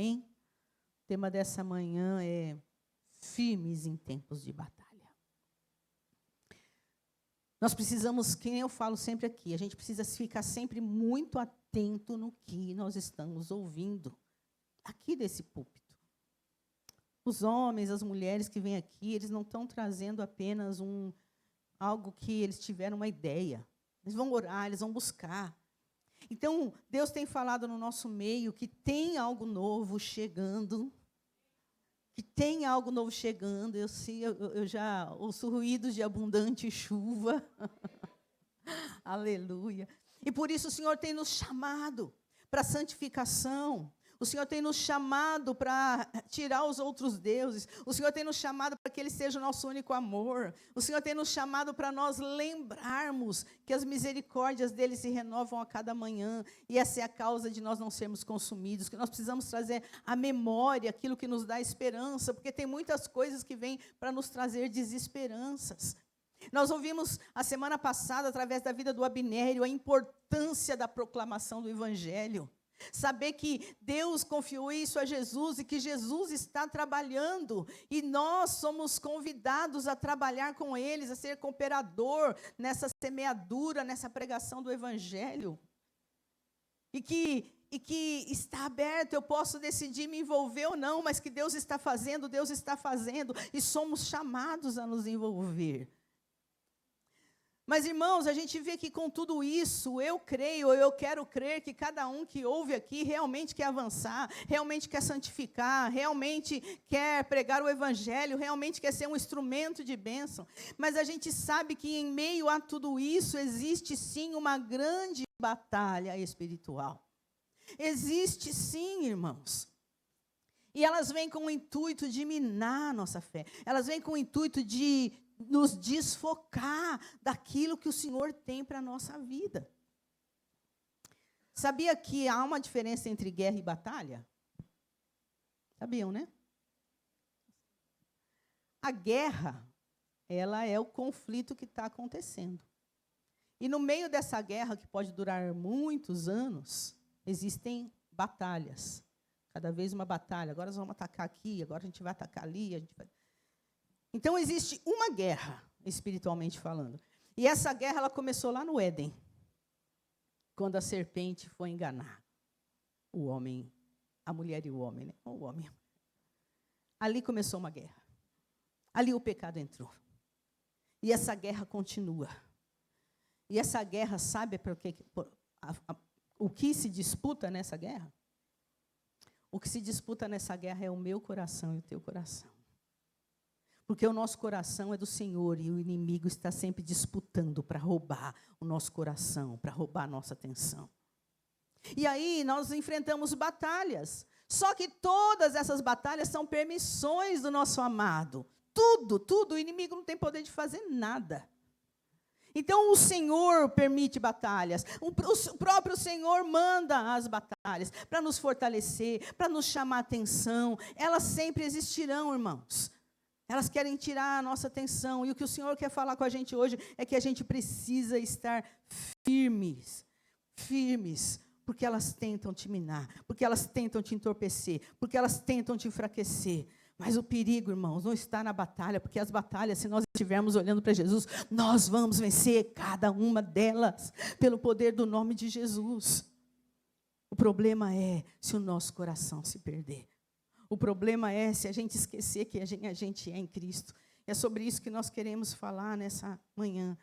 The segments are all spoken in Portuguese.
Amém? O tema dessa manhã é firmes em tempos de batalha. Nós precisamos, quem eu falo sempre aqui, a gente precisa ficar sempre muito atento no que nós estamos ouvindo aqui desse púlpito. Os homens, as mulheres que vêm aqui, eles não estão trazendo apenas algo que eles tiveram uma ideia. Eles vão orar, eles vão buscar. Então, Deus tem falado no nosso meio que tem algo novo chegando. Que tem algo novo chegando. Eu já ouço ruídos de abundante chuva. Aleluia. E por isso o Senhor tem nos chamado para a santificação. O Senhor tem nos chamado para tirar os outros deuses. O Senhor tem nos chamado para que Ele seja o nosso único amor. O Senhor tem nos chamado para nós lembrarmos que as misericórdias dEle se renovam a cada manhã. E essa é a causa de nós não sermos consumidos. Que nós precisamos trazer à memória aquilo que nos dá esperança. Porque tem muitas coisas que vêm para nos trazer desesperanças. Nós ouvimos a semana passada, através da vida do Abinério, a importância da proclamação do Evangelho. Saber que Deus confiou isso a Jesus e que Jesus está trabalhando e nós somos convidados a trabalhar com eles, a ser cooperador nessa semeadura, nessa pregação do Evangelho. E que está aberto, eu posso decidir me envolver ou não, mas que Deus está fazendo e somos chamados a nos envolver. Mas, irmãos, a gente vê que com tudo isso, eu quero crer que cada um que ouve aqui realmente quer avançar, realmente quer santificar, realmente quer pregar o Evangelho, realmente quer ser um instrumento de bênção. Mas a gente sabe que em meio a tudo isso, existe sim uma grande batalha espiritual. Existe sim, irmãos. E elas vêm com o intuito de minar a nossa fé. Elas vêm com o intuito de nos desfocar daquilo que o Senhor tem para a nossa vida. Sabia que há uma diferença entre guerra e batalha? Sabiam, né? A guerra, ela é o conflito que está acontecendo. E no meio dessa guerra, que pode durar muitos anos, existem batalhas. Cada vez uma batalha. Agora nós vamos atacar aqui, agora a gente vai atacar ali, Então, existe uma guerra, espiritualmente falando. E essa guerra ela começou lá no Éden, quando a serpente foi enganar o homem, a mulher e o homem, né? O homem. Ali começou uma guerra. Ali o pecado entrou. E essa guerra continua. E essa guerra, sabe o que se disputa nessa guerra? O que se disputa nessa guerra é o meu coração e o teu coração. Porque o nosso coração é do Senhor e o inimigo está sempre disputando para roubar o nosso coração, para roubar a nossa atenção. E aí nós enfrentamos batalhas. Só que todas essas batalhas são permissões do nosso amado. Tudo, o inimigo não tem poder de fazer nada. Então o Senhor permite batalhas. O próprio Senhor manda as batalhas para nos fortalecer, para nos chamar a atenção. Elas sempre existirão, irmãos. Elas querem tirar a nossa atenção. E o que o Senhor quer falar com a gente hoje é que a gente precisa estar firmes, porque elas tentam te minar, porque elas tentam te entorpecer, porque elas tentam te enfraquecer. Mas o perigo, irmãos, não está na batalha, porque as batalhas, se nós estivermos olhando para Jesus, nós vamos vencer cada uma delas, pelo poder do nome de Jesus. O problema é se o nosso coração se perder. O problema é se a gente esquecer que a gente é em Cristo. É sobre isso que nós queremos falar nessa manhã.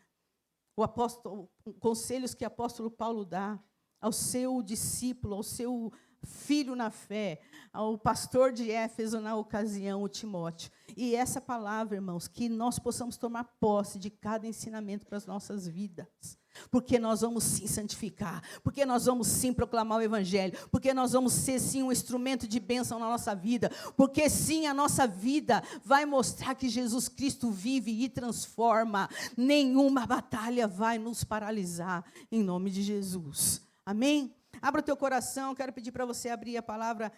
Conselhos que o apóstolo Paulo dá ao seu discípulo, ao seu filho na fé, ao pastor de Éfeso na ocasião, o Timóteo. E essa palavra, irmãos, que nós possamos tomar posse de cada ensinamento para as nossas vidas. Porque nós vamos sim santificar, porque nós vamos sim proclamar o Evangelho, porque nós vamos ser sim um instrumento de bênção na nossa vida, porque sim a nossa vida vai mostrar que Jesus Cristo vive e transforma. Nenhuma batalha vai nos paralisar, em nome de Jesus. Amém? Abra o teu coração, quero pedir para você abrir a palavra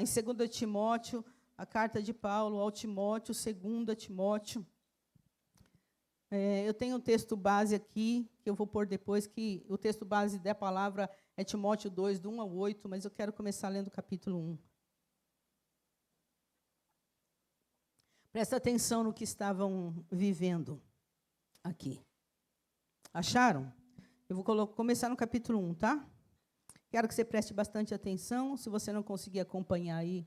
em 2 Timóteo, a carta de Paulo ao Timóteo, 2 Timóteo. Eu tenho um texto base aqui, que eu vou pôr depois, que o texto base da palavra é Timóteo 2, do 1 ao 8, mas eu quero começar lendo o capítulo 1. Presta atenção no que estavam vivendo aqui. Acharam? Eu vou começar no capítulo 1, tá? Quero que você preste bastante atenção. Se você não conseguir acompanhar aí,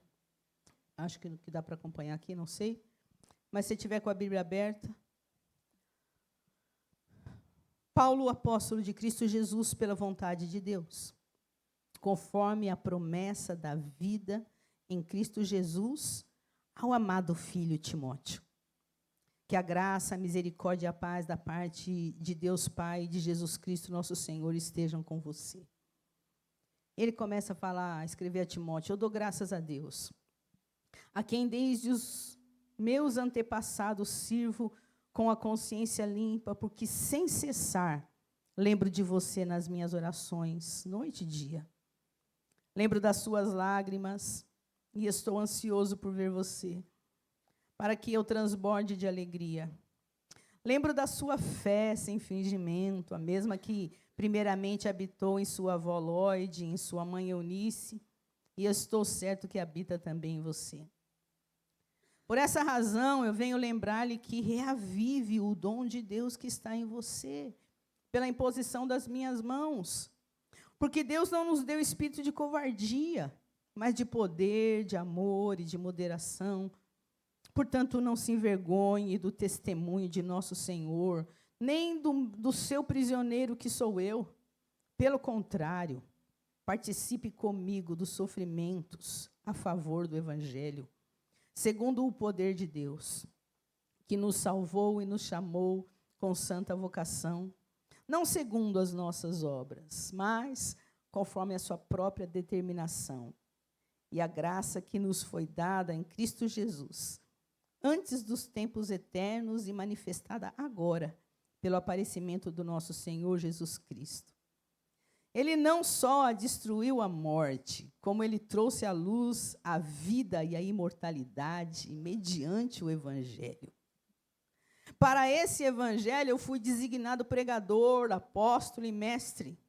acho que dá para acompanhar aqui, não sei. Mas se tiver com a Bíblia aberta. Paulo, apóstolo de Cristo Jesus, pela vontade de Deus, conforme a promessa da vida em Cristo Jesus, ao amado filho Timóteo. Que a graça, a misericórdia e a paz da parte de Deus Pai e de Jesus Cristo, nosso Senhor, estejam com você. Ele começa a falar, a escrever a Timóteo: eu dou graças a Deus, a quem desde os meus antepassados sirvo com a consciência limpa, porque sem cessar lembro de você nas minhas orações, noite e dia. Lembro das suas lágrimas e estou ansioso por ver você, para que eu transborde de alegria. Lembro da sua fé sem fingimento, a mesma que primeiramente habitou em sua avó Lóide, em sua mãe Eunice, e eu estou certo que habita também em você. Por essa razão, eu venho lembrar-lhe que reavive o dom de Deus que está em você, pela imposição das minhas mãos. Porque Deus não nos deu espírito de covardia, mas de poder, de amor e de moderação. Portanto, não se envergonhe do testemunho de nosso Senhor, nem do seu prisioneiro que sou eu. Pelo contrário, participe comigo dos sofrimentos a favor do Evangelho, segundo o poder de Deus, que nos salvou e nos chamou com santa vocação, não segundo as nossas obras, mas conforme a sua própria determinação e a graça que nos foi dada em Cristo Jesus, antes dos tempos eternos e manifestada agora, pelo aparecimento do nosso Senhor Jesus Cristo. Ele não só destruiu a morte, como ele trouxe à luz a vida e a imortalidade mediante o Evangelho. Para esse Evangelho eu fui designado pregador, apóstolo e mestre.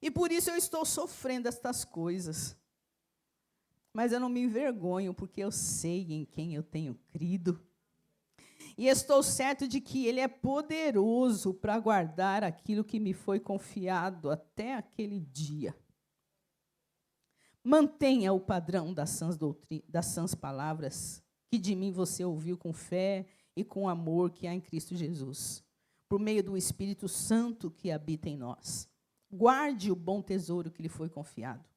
E por isso eu estou sofrendo estas coisas. Mas eu não me envergonho, porque eu sei em quem eu tenho crido. E estou certo de que Ele é poderoso para guardar aquilo que me foi confiado até aquele dia. Mantenha o padrão das sãs palavras que de mim você ouviu com fé e com amor que há em Cristo Jesus, por meio do Espírito Santo que habita em nós. Guarde o bom tesouro que lhe foi confiado.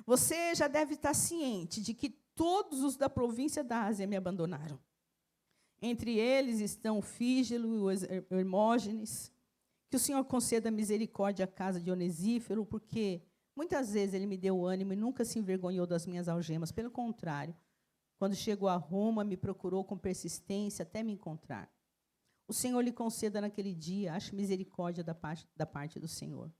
Você já deve estar ciente de que todos os da província da Ásia me abandonaram. Entre eles estão o Fígelo e o Hermógenes. Que o Senhor conceda misericórdia à casa de Onesíforo, porque muitas vezes ele me deu ânimo e nunca se envergonhou das minhas algemas. Pelo contrário, quando chegou a Roma, me procurou com persistência até me encontrar. O Senhor lhe conceda naquele dia, ache misericórdia da parte do Senhor.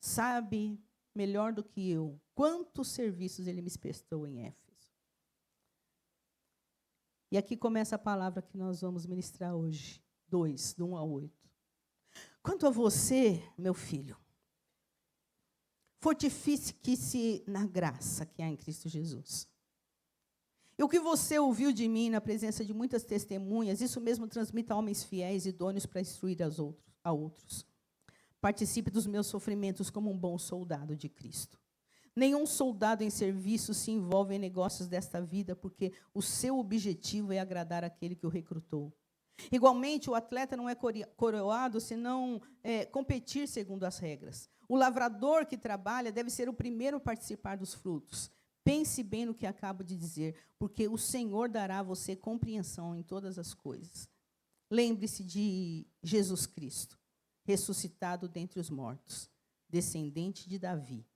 Sabe melhor do que eu quantos serviços ele me prestou em Éfeso. E aqui começa a palavra que nós vamos ministrar hoje. 2, do 1 ao 8. Quanto a você, meu filho, fortifique-se na graça que há em Cristo Jesus. E o que você ouviu de mim na presença de muitas testemunhas, isso mesmo transmita a homens fiéis e idôneos para instruir a outros. Participe dos meus sofrimentos como um bom soldado de Cristo. Nenhum soldado em serviço se envolve em negócios desta vida, porque o seu objetivo é agradar aquele que o recrutou. Igualmente, o atleta não é coroado se não competir segundo as regras. O lavrador que trabalha deve ser o primeiro a participar dos frutos. Pense bem no que acabo de dizer, porque o Senhor dará a você compreensão em todas as coisas. Lembre-se de Jesus Cristo, ressuscitado dentre os mortos, descendente de Davi,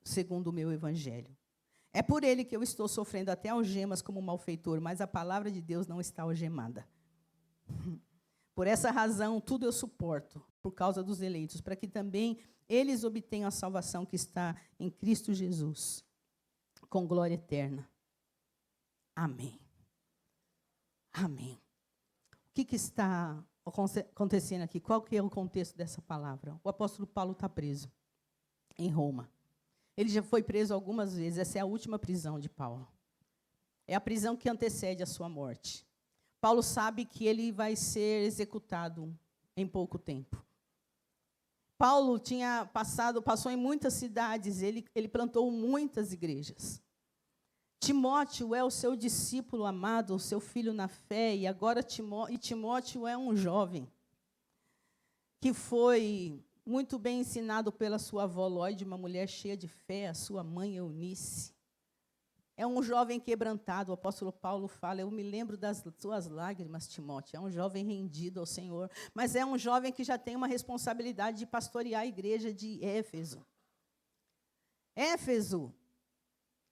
segundo o meu evangelho. É por ele que eu estou sofrendo até algemas como malfeitor, mas a palavra de Deus não está algemada. Por essa razão, tudo eu suporto, por causa dos eleitos, para que também eles obtenham a salvação que está em Cristo Jesus, com glória eterna. Amém. Amém. O que está acontecendo aqui? Qual que é o contexto dessa palavra? O apóstolo Paulo está preso em Roma. Ele já foi preso algumas vezes, essa é a última prisão de Paulo. É a prisão que antecede a sua morte. Paulo sabe que ele vai ser executado em pouco tempo. Paulo passou em muitas cidades, ele plantou muitas igrejas. Timóteo é o seu discípulo amado, o seu filho na fé, e agora Timóteo é um jovem que foi muito bem ensinado pela sua avó Lóide, uma mulher cheia de fé, a sua mãe Eunice. É um jovem quebrantado, o apóstolo Paulo fala, eu me lembro das suas lágrimas, Timóteo. É um jovem rendido ao Senhor, mas é um jovem que já tem uma responsabilidade de pastorear a igreja de Éfeso. Éfeso,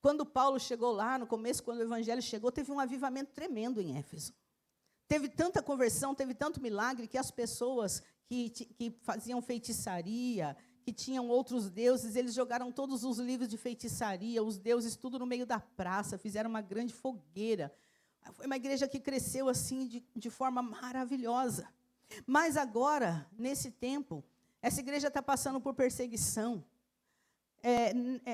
quando Paulo chegou lá, no começo, quando o evangelho chegou, teve um avivamento tremendo em Éfeso. Teve tanta conversão, teve tanto milagre, que as pessoas que faziam feitiçaria, que tinham outros deuses, eles jogaram todos os livros de feitiçaria, os deuses, tudo no meio da praça, fizeram uma grande fogueira. Foi uma igreja que cresceu assim de forma maravilhosa. Mas agora, nesse tempo, essa igreja está passando por perseguição.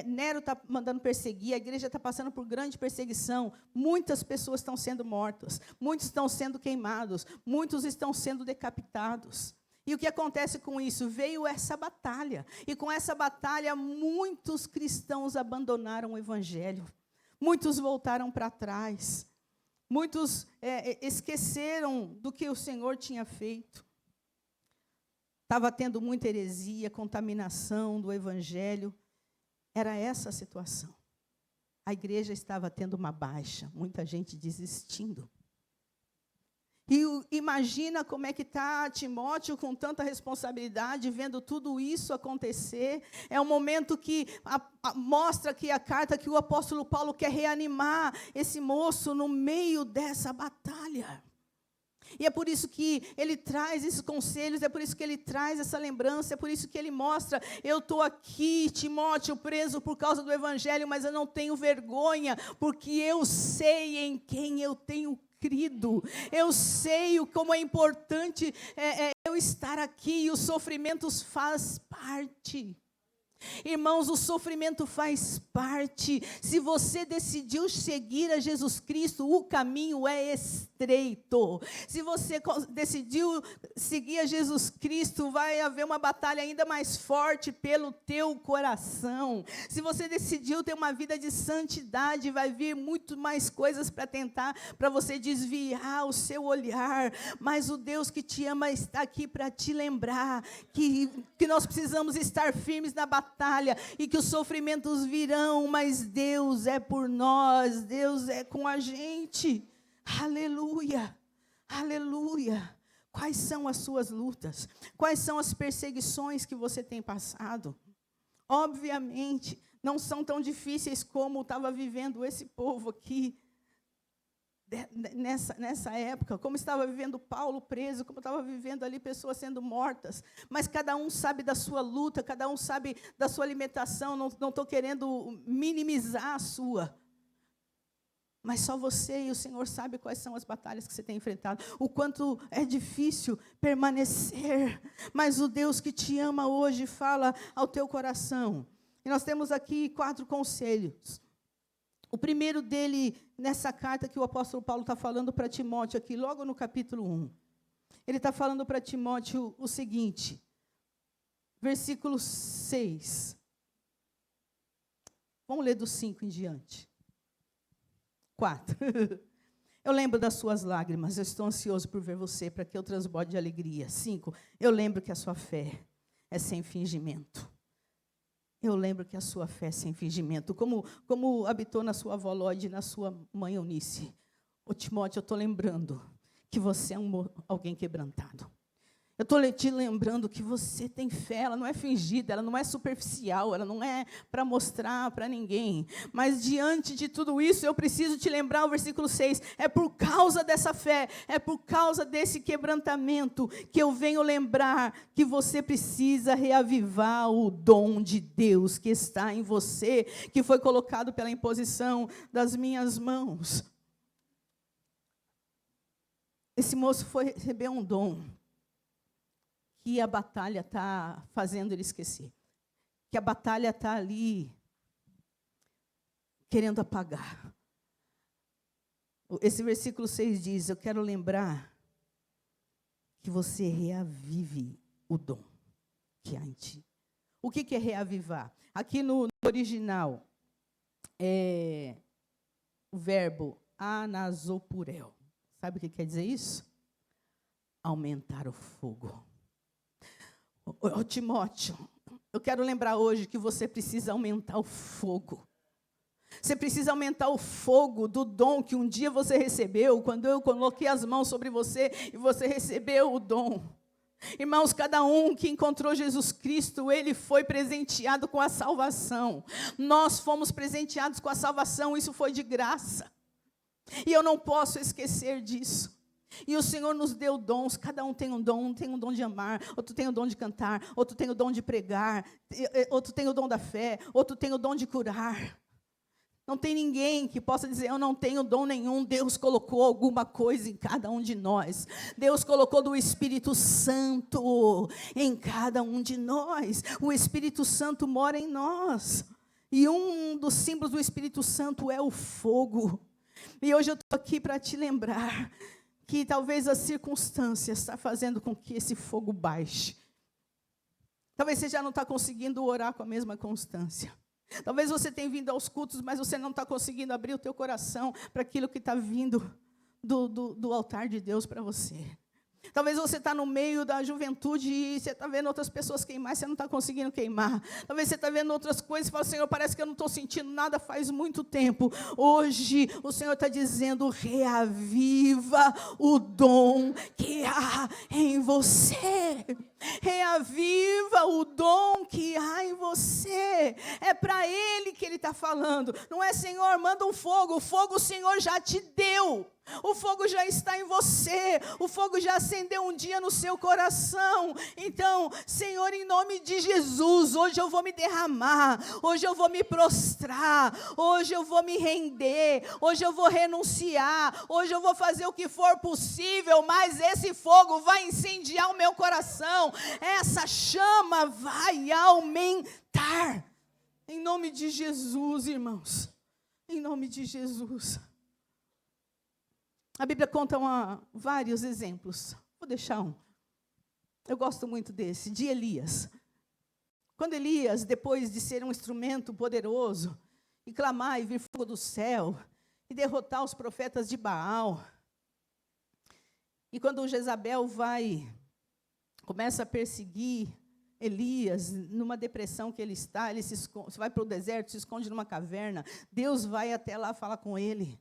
Nero está mandando perseguir, a igreja está passando por grande perseguição. Muitas pessoas estão sendo mortas, muitos estão sendo queimados, muitos estão sendo decapitados. E o que acontece com isso? Veio essa batalha. E com essa batalha, muitos cristãos abandonaram o evangelho. Muitos voltaram para trás. Muitos esqueceram do que o Senhor tinha feito. Estava tendo muita heresia, contaminação do evangelho. Era essa a situação. A igreja estava tendo uma baixa, muita gente desistindo. E imagina como é que está Timóteo com tanta responsabilidade, vendo tudo isso acontecer. É um momento que mostra aqui a carta que o apóstolo Paulo quer reanimar esse moço no meio dessa batalha. E é por isso que ele traz esses conselhos, é por isso que ele traz essa lembrança, é por isso que ele mostra, eu estou aqui, Timóteo, preso por causa do evangelho, mas eu não tenho vergonha, porque eu sei em quem eu tenho crido. Eu sei como é importante eu estar aqui, e os sofrimentos faz parte. Irmãos, o sofrimento faz parte. Se você decidiu seguir a Jesus Cristo, o caminho é estreito. Se você decidiu seguir a Jesus Cristo, vai haver uma batalha ainda mais forte pelo teu coração. Se você decidiu ter uma vida de santidade, vai vir muito mais coisas para tentar, para você desviar o seu olhar. Mas o Deus que te ama está aqui para te lembrar que nós precisamos estar firmes na batalha, e que os sofrimentos virão, mas Deus é por nós, Deus é com a gente. Aleluia, aleluia. Quais são as suas lutas? Quais são as perseguições que você tem passado? Obviamente, não são tão difíceis como estava vivendo esse povo aqui, nessa época, como estava vivendo Paulo preso, como estava vivendo ali pessoas sendo mortas, mas cada um sabe da sua luta, cada um sabe da sua limitação, não estou querendo minimizar a sua, mas só você e o Senhor sabe quais são as batalhas que você tem enfrentado, o quanto é difícil permanecer, mas o Deus que te ama hoje fala ao teu coração, e nós temos aqui 4 conselhos. O primeiro dele, nessa carta que o apóstolo Paulo está falando para Timóteo aqui, logo no capítulo 1. Ele está falando para Timóteo o seguinte, versículo 6. Vamos ler do 5 em diante. 4. Eu lembro das suas lágrimas, eu estou ansioso por ver você, para que eu transborde de alegria. 5. Eu lembro que a sua fé é sem fingimento. Eu lembro que a sua fé é sem fingimento, como habitou na sua avó Lóide e na sua mãe Eunice. Ô Timóteo, eu estou lembrando que você é alguém quebrantado. Eu estou te lembrando que você tem fé, ela não é fingida, ela não é superficial, ela não é para mostrar para ninguém. Mas diante de tudo isso, eu preciso te lembrar o versículo 6. É por causa dessa fé, é por causa desse quebrantamento que eu venho lembrar que você precisa reavivar o dom de Deus que está em você, que foi colocado pela imposição das minhas mãos. Esse moço recebeu um dom que a batalha está fazendo ele esquecer. Que a batalha está ali querendo apagar. Esse versículo 6 diz: eu quero lembrar que você reavive o dom que há em ti. O que é reavivar? Aqui no original, o verbo anasopurel. Sabe o que quer dizer isso? Aumentar o fogo. Ô, Timóteo, eu quero lembrar hoje que você precisa aumentar o fogo. Você precisa aumentar o fogo do dom que um dia você recebeu, quando eu coloquei as mãos sobre você e você recebeu o dom. Irmãos, cada um que encontrou Jesus Cristo, ele foi presenteado com a salvação. Nós fomos presenteados com a salvação, isso foi de graça. E eu não posso esquecer disso. E o Senhor nos deu dons, cada um tem um dom de amar, outro tem o dom de cantar, outro tem o dom de pregar, outro tem o dom da fé, outro tem o dom de curar. Não tem ninguém que possa dizer, eu não tenho dom nenhum. Deus colocou alguma coisa em cada um de nós. Deus colocou do Espírito Santo em cada um de nós. O Espírito Santo mora em nós. E um dos símbolos do Espírito Santo é o fogo. E hoje eu estou aqui para te lembrar que talvez as circunstâncias estão fazendo com que esse fogo baixe. Talvez você já não está conseguindo orar com a mesma constância. Talvez você tenha vindo aos cultos, mas você não está conseguindo abrir o teu coração para aquilo que está vindo do altar de Deus para você. Talvez você está no meio da juventude e você está vendo outras pessoas queimar e você não está conseguindo queimar. Talvez você está vendo outras coisas e fala, Senhor, parece que eu não estou sentindo nada faz muito tempo. Hoje o Senhor está dizendo, reaviva o dom que há em você. Reaviva o dom que há em você. É para Ele que Ele está falando. Não é, Senhor, manda um fogo. O fogo o Senhor já te deu. O fogo já está em você. O fogo já acendeu um dia no seu coração. Então, Senhor, em nome de Jesus, hoje eu vou me derramar. Hoje eu vou me prostrar. Hoje eu vou me render. Hoje eu vou renunciar. Hoje eu vou fazer o que for possível. Mas esse fogo vai incendiar o meu coração. Essa chama vai aumentar. Em nome de Jesus, irmãos. Em nome de Jesus. A Bíblia conta vários exemplos. Vou deixar um. Eu gosto muito desse, de Elias. Quando Elias, depois de ser um instrumento poderoso, e clamar e vir fogo do céu, e derrotar os profetas de Baal, e quando Jezabel começa a perseguir Elias, numa depressão que ele está, ele vai para o deserto, se esconde numa caverna, Deus vai até lá falar com ele,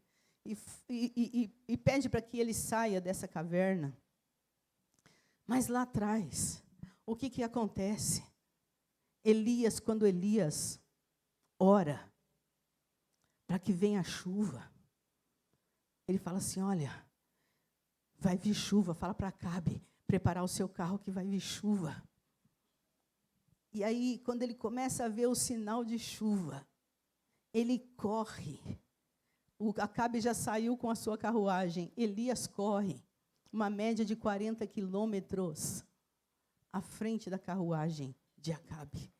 e pede para que ele saia dessa caverna. Mas lá atrás, o que acontece? Quando Elias ora para que venha a chuva, ele fala assim, olha, vai vir chuva, fala para Acabe preparar o seu carro que vai vir chuva. E aí, quando ele começa a ver o sinal de chuva, ele corre. O Acabe já saiu com a sua carruagem. Elias corre uma média de 40 quilômetros à frente da carruagem de Acabe.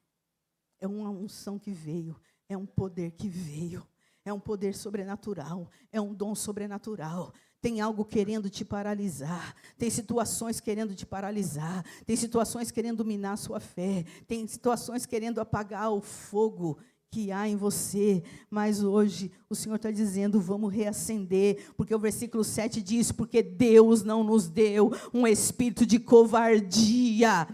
É uma unção que veio, é um poder que veio, é um poder sobrenatural, é um dom sobrenatural. Tem algo querendo te paralisar, tem situações querendo te paralisar, tem situações querendo minar a sua fé, tem situações querendo apagar o fogo que há em você, mas hoje o Senhor está dizendo, vamos reacender, porque o versículo 7 diz, porque Deus não nos deu um espírito de covardia,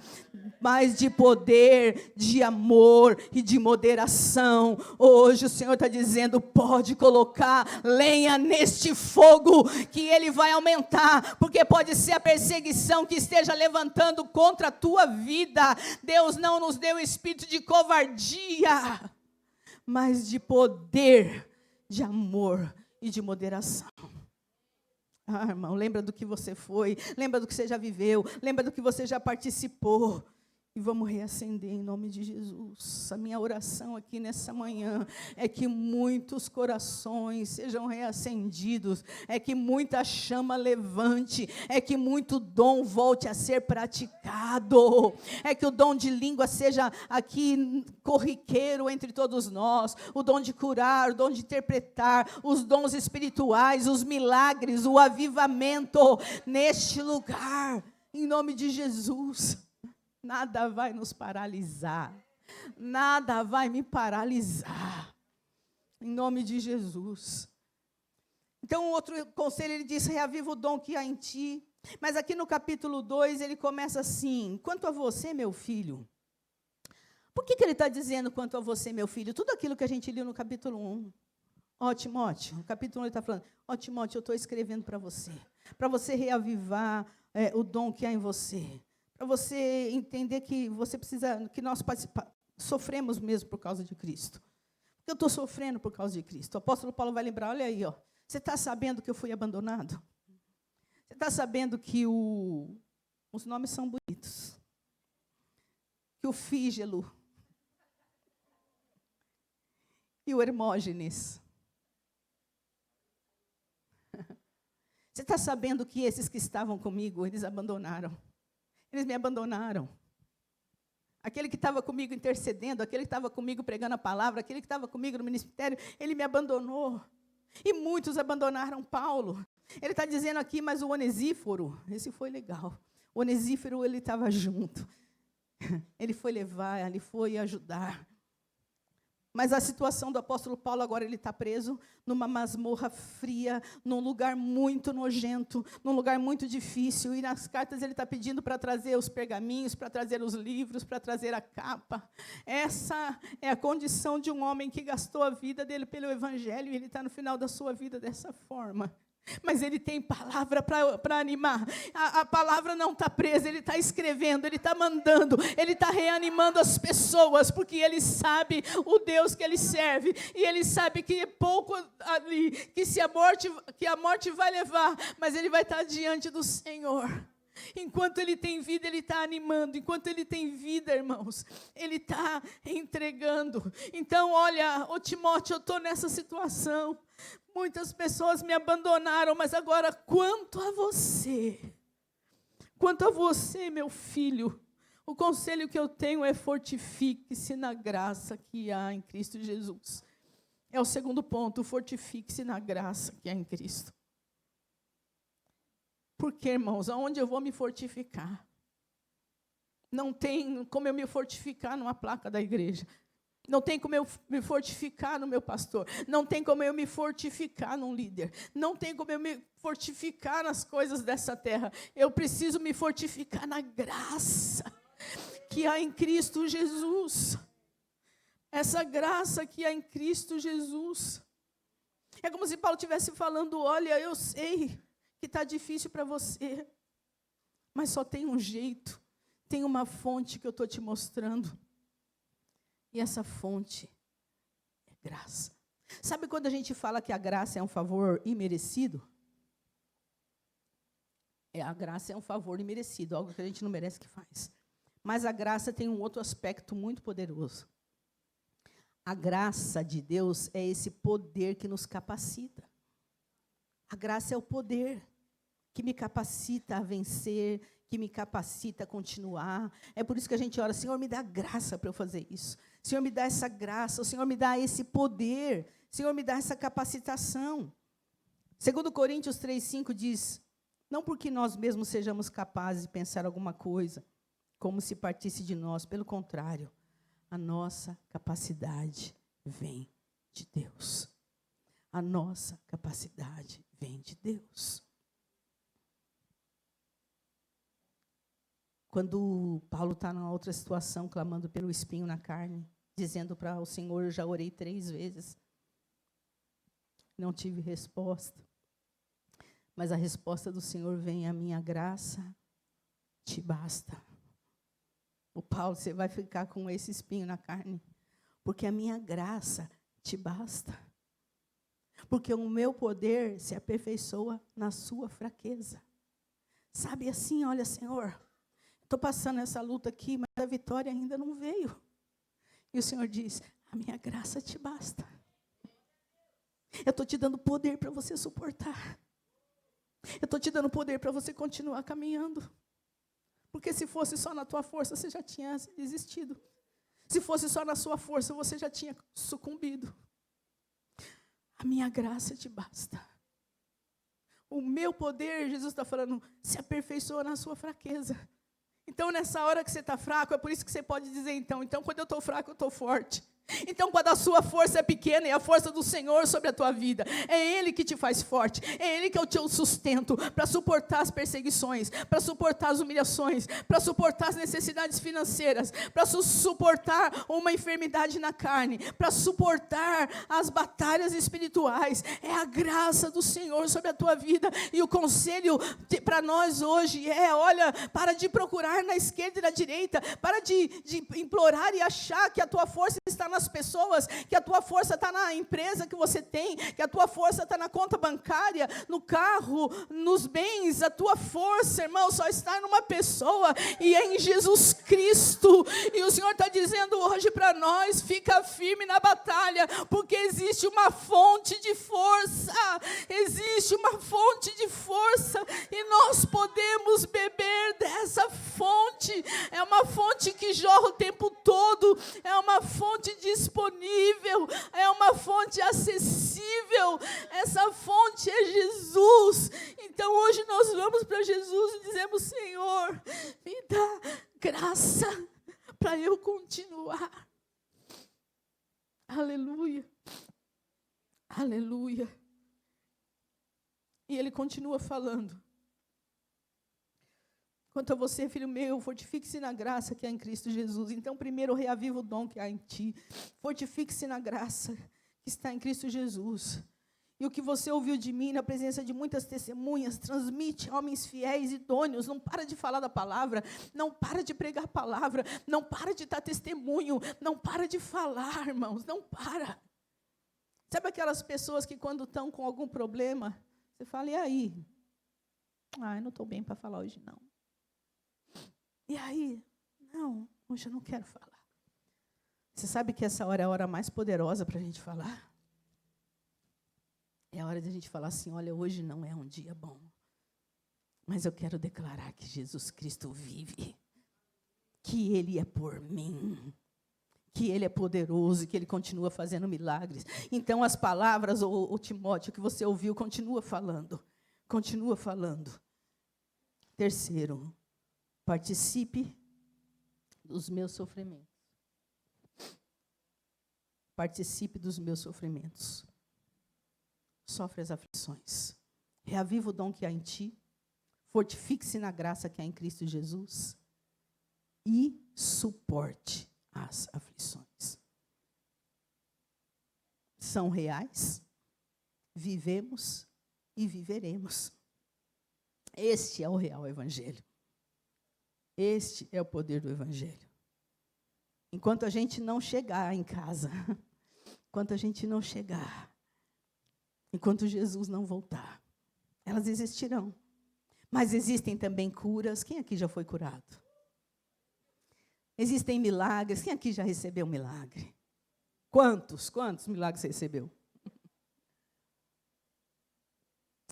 mas de poder, de amor e de moderação. Hoje o Senhor está dizendo, pode colocar lenha neste fogo, que ele vai aumentar, porque pode ser a perseguição que esteja levantando contra a tua vida. Deus não nos deu espírito de covardia, mas de poder, de amor e de moderação. Ah, irmão, lembra do que você foi, lembra do que você já viveu, lembra do que você já participou. E vamos reacender em nome de Jesus. A minha oração aqui nessa manhã é que muitos corações sejam reacendidos, é que muita chama levante, é que muito dom volte a ser praticado, é que o dom de língua seja aqui corriqueiro entre todos nós, o dom de curar, o dom de interpretar, os dons espirituais, os milagres, o avivamento neste lugar, em nome de Jesus. Nada vai nos paralisar. Nada vai me paralisar. Em nome de Jesus. Então, outro conselho, ele diz, reaviva o dom que há em ti. Mas aqui no capítulo 2, ele começa assim, quanto a você, meu filho. Por que ele está dizendo quanto a você, meu filho? Tudo aquilo que a gente leu no capítulo 1. Ó, Timóteo, no capítulo 1 ele está falando, ó, Timóteo, eu estou escrevendo para você reavivar o dom que há em você. Para você entender que você precisa, que nós sofremos mesmo por causa de Cristo. Eu estou sofrendo por causa de Cristo. O apóstolo Paulo vai lembrar, olha aí, ó, você está sabendo que eu fui abandonado? Você está sabendo que os nomes são bonitos? Que o Fígelo e o Hermógenes. Você está sabendo que esses que estavam comigo, eles abandonaram? Eles me abandonaram. Aquele que estava comigo intercedendo, aquele que estava comigo pregando a palavra, aquele que estava comigo no ministério, ele me abandonou. E muitos abandonaram Paulo. Ele está dizendo aqui, mas o Onesíforo, esse foi legal. O Onesíforo, ele estava junto. Ele foi levar, ele foi ajudar. Mas a situação do apóstolo Paulo, agora ele está preso numa masmorra fria, num lugar muito nojento, num lugar muito difícil. E nas cartas ele está pedindo para trazer os pergaminhos, para trazer os livros, para trazer a capa. Essa é a condição de um homem que gastou a vida dele pelo evangelho e ele está no final da sua vida dessa forma. Mas ele tem palavra para animar. A palavra não está presa, ele está escrevendo, ele está mandando, ele está reanimando as pessoas, porque ele sabe o Deus que ele serve, e ele sabe que é pouco ali, que a morte vai levar, mas ele vai estar diante do Senhor. Enquanto ele tem vida, ele está animando. Enquanto ele tem vida, irmãos, ele está entregando. Então, olha, ô Timóteo, eu estou nessa situação. Muitas pessoas me abandonaram, mas agora, quanto a você, meu filho, o conselho que eu tenho é fortifique-se na graça que há em Cristo Jesus. É o segundo ponto, fortifique-se na graça que há em Cristo. Porque, irmãos, aonde eu vou me fortificar? Não tem como eu me fortificar numa placa da igreja. Não tem como eu me fortificar no meu pastor. Não tem como eu me fortificar num líder. Não tem como eu me fortificar nas coisas dessa terra. Eu preciso me fortificar na graça que há em Cristo Jesus. Essa graça que há em Cristo Jesus. É como se Paulo estivesse falando, olha, eu sei que está difícil para você, mas só tem um jeito, tem uma fonte que eu estou te mostrando. E essa fonte é graça. Sabe quando a gente fala que a graça é um favor imerecido? A graça é um favor imerecido, algo que a gente não merece que faz. Mas a graça tem um outro aspecto muito poderoso. A graça de Deus é esse poder que nos capacita. A graça é o poder que me capacita a vencer, que me capacita a continuar. É por isso que a gente ora, Senhor, me dá graça para eu fazer isso. Senhor, me dá essa graça, o Senhor me dá esse poder, Senhor, me dá essa capacitação. 2 Coríntios 3,5 diz, não porque nós mesmos sejamos capazes de pensar alguma coisa, como se partisse de nós, pelo contrário, a nossa capacidade vem de Deus. A nossa capacidade vem de Deus. Quando Paulo está numa outra situação, clamando pelo espinho na carne, dizendo para o Senhor, já orei 3 vezes, não tive resposta. Mas a resposta do Senhor vem, a minha graça te basta. O Paulo, você vai ficar com esse espinho na carne, porque a minha graça te basta. Porque o meu poder se aperfeiçoa na sua fraqueza. Sabe assim, olha, Senhor, estou passando essa luta aqui, mas a vitória ainda não veio. E o Senhor diz, a minha graça te basta. Eu estou te dando poder para você suportar. Eu estou te dando poder para você continuar caminhando. Porque se fosse só na tua força, você já tinha desistido. Se fosse só na sua força, você já tinha sucumbido. A minha graça te basta. O meu poder, Jesus está falando, se aperfeiçoa na sua fraqueza. Então, nessa hora que você está fraco, é por isso que você pode dizer, então quando eu estou fraco, eu estou forte. Então, quando a sua força é pequena, é a força do Senhor sobre a tua vida. É Ele que te faz forte. É Ele que é o teu sustento para suportar as perseguições, para suportar as humilhações, para suportar as necessidades financeiras, para suportar uma enfermidade na carne, para suportar as batalhas espirituais. É a graça do Senhor sobre a tua vida. E o conselho para nós hoje é, olha, para de procurar na esquerda e na direita, para de implorar e achar que a tua força está nas pessoas, que a tua força está na empresa que você tem, que a tua força está na conta bancária, no carro, nos bens. A tua força, irmão, só está numa pessoa, e é em Jesus Cristo. E o Senhor está dizendo hoje para nós, fica firme na batalha, porque existe uma fonte de força, existe uma fonte de força, e nós podemos beber dessa fonte. É uma fonte que jorra o tempo todo, é uma fonte disponível, é uma fonte acessível. Essa fonte é Jesus. Então hoje nós vamos para Jesus e dizemos, Senhor, me dá graça para eu continuar. Aleluia, aleluia. E Ele continua falando, quanto a você, filho meu, fortifique-se na graça que há em Cristo Jesus. Então, primeiro, reaviva o dom que há em ti. Fortifique-se na graça que está em Cristo Jesus. E o que você ouviu de mim, na presença de muitas testemunhas, transmite a homens fiéis e idôneos. Não para de falar da palavra, não para de pregar a palavra, não para de dar testemunho, não para de falar, irmãos, não para. Sabe aquelas pessoas que quando estão com algum problema, você fala, e aí? Eu não estou bem para falar hoje, não. E aí? Não, hoje eu não quero falar. Você sabe que essa hora é a hora mais poderosa para a gente falar? É a hora de a gente falar assim, olha, hoje não é um dia bom, mas eu quero declarar que Jesus Cristo vive, que Ele é por mim, que Ele é poderoso e que Ele continua fazendo milagres. Então, as palavras, o Timóteo, que você ouviu, continua falando. Continua falando. Terceiro, participe dos meus sofrimentos. Participe dos meus sofrimentos. Sofre as aflições. Reaviva o dom que há em ti. Fortifique-se na graça que há em Cristo Jesus. E suporte as aflições. São reais. Vivemos e viveremos. Este é o real evangelho. Este é o poder do evangelho. Enquanto a gente não chegar em casa, enquanto a gente não chegar, enquanto Jesus não voltar, elas existirão. Mas existem também curas. Quem aqui já foi curado? Existem milagres. Quem aqui já recebeu um milagre? Quantos milagres você recebeu?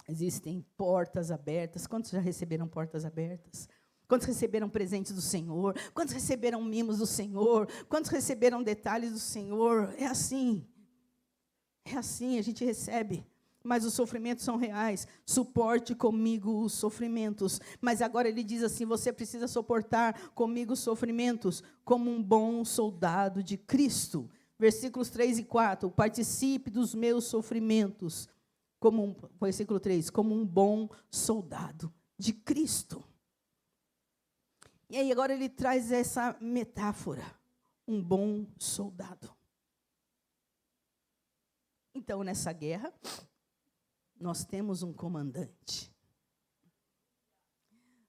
Existem portas abertas. Quantos já receberam portas abertas? Quantos receberam presentes do Senhor? Quantos receberam mimos do Senhor? Quantos receberam detalhes do Senhor? É assim, a gente recebe. Mas os sofrimentos são reais. Suporte comigo os sofrimentos. Mas agora ele diz assim, você precisa suportar comigo os sofrimentos como um bom soldado de Cristo. Versículos 3 e 4. Participe dos meus sofrimentos. Versículo 3. Como um bom soldado de Cristo. E aí agora ele traz essa metáfora. Um bom soldado. Então, nessa guerra, nós temos um comandante.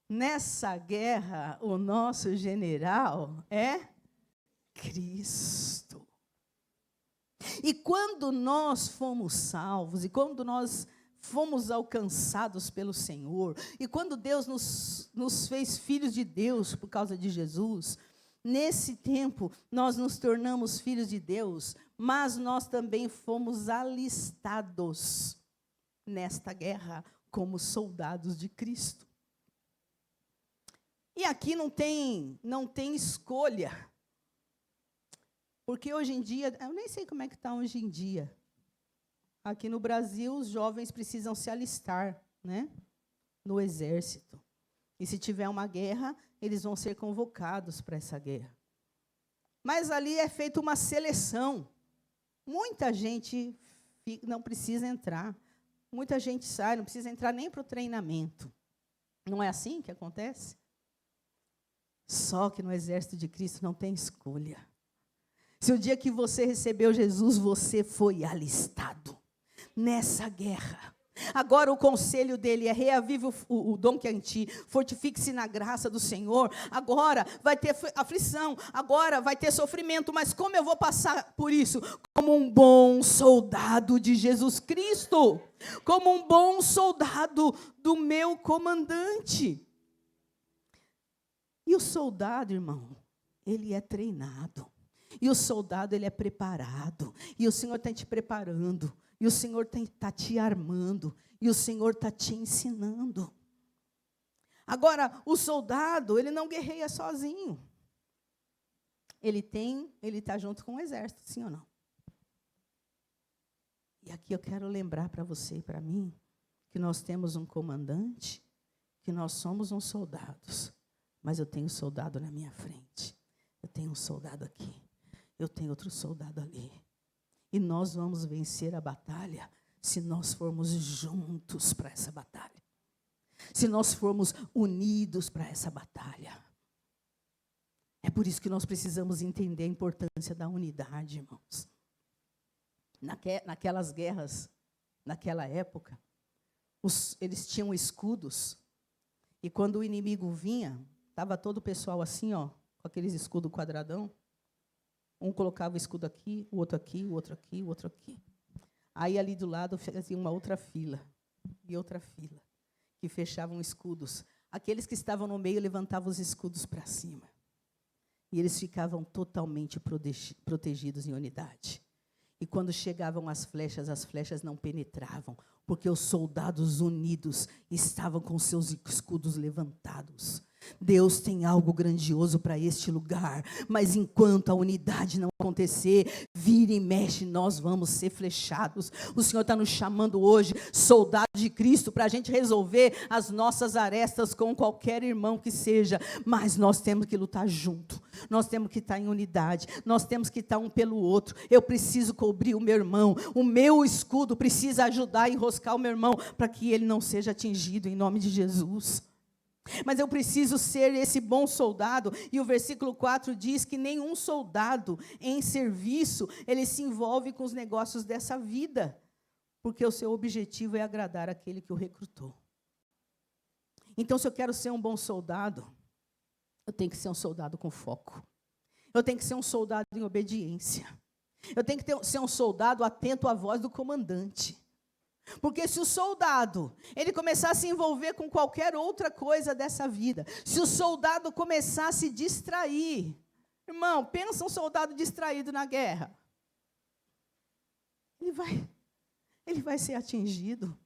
Nessa guerra, o nosso general é Cristo. E quando nós fomos salvos, e quando nós fomos alcançados pelo Senhor. E quando Deus nos fez filhos de Deus por causa de Jesus, nesse tempo nós nos tornamos filhos de Deus, mas nós também fomos alistados nesta guerra como soldados de Cristo. E aqui não tem escolha. Porque hoje em dia, eu nem sei como é que está hoje em dia. Aqui no Brasil, os jovens precisam se alistar, né, no exército. E se tiver uma guerra, eles vão ser convocados para essa guerra. Mas ali é feita uma seleção. Muita gente não precisa entrar. Muita gente sai, não precisa entrar nem para o treinamento. Não é assim que acontece? Só que no exército de Cristo não tem escolha. Se o dia que você recebeu Jesus, você foi alistado nessa guerra. Agora o conselho dele é: reavive o dom que é em ti, fortifique-se na graça do Senhor. Agora vai ter aflição, agora vai ter sofrimento, mas como eu vou passar por isso? Como um bom soldado de Jesus Cristo, como um bom soldado do meu comandante. E o soldado, irmão, ele é treinado. E o soldado, ele é preparado. E o Senhor está te preparando. E o Senhor está te armando. E o Senhor está te ensinando. Agora, o soldado, ele não guerreia sozinho. Ele está junto com o exército, sim ou não? E aqui eu quero lembrar para você e para mim que nós temos um comandante, que nós somos uns soldados. Mas eu tenho um soldado na minha frente. Eu tenho um soldado aqui. Eu tenho outro soldado ali. E nós vamos vencer a batalha se nós formos juntos para essa batalha. Se nós formos unidos para essa batalha. É por isso que nós precisamos entender a importância da unidade, irmãos. Naquelas guerras, naquela época, eles tinham escudos. E quando o inimigo vinha, estava todo o pessoal assim, ó, com aqueles escudos quadradão. Um colocava o escudo aqui, o outro aqui, o outro aqui, o outro aqui. Aí, ali do lado, fazia uma outra fila. E outra fila. Que fechavam escudos. Aqueles que estavam no meio levantavam os escudos para cima. E eles ficavam totalmente protegidos em unidade. E quando chegavam as flechas não penetravam. Porque os soldados unidos estavam com seus escudos levantados. Deus tem algo grandioso para este lugar, mas enquanto a unidade não acontecer, vira e mexe, nós vamos ser flechados. O Senhor está nos chamando hoje, soldados de Cristo, para a gente resolver as nossas arestas com qualquer irmão que seja, mas nós temos que lutar junto, nós temos que estar em unidade, nós temos que estar um pelo outro. Eu preciso cobrir o meu irmão, o meu escudo precisa ajudar a enroscar o meu irmão, para que ele não seja atingido em nome de Jesus. Mas eu preciso ser esse bom soldado, e o versículo 4 diz que nenhum soldado em serviço, ele se envolve com os negócios dessa vida, porque o seu objetivo é agradar aquele que o recrutou. Então, se eu quero ser um bom soldado, eu tenho que ser um soldado com foco. Eu tenho que ser um soldado em obediência. Eu tenho que ser um soldado atento à voz do comandante. Porque se o soldado, ele começar a se envolver com qualquer outra coisa dessa vida, se o soldado começar a se distrair, irmão, pensa um soldado distraído na guerra, ele vai ser atingido.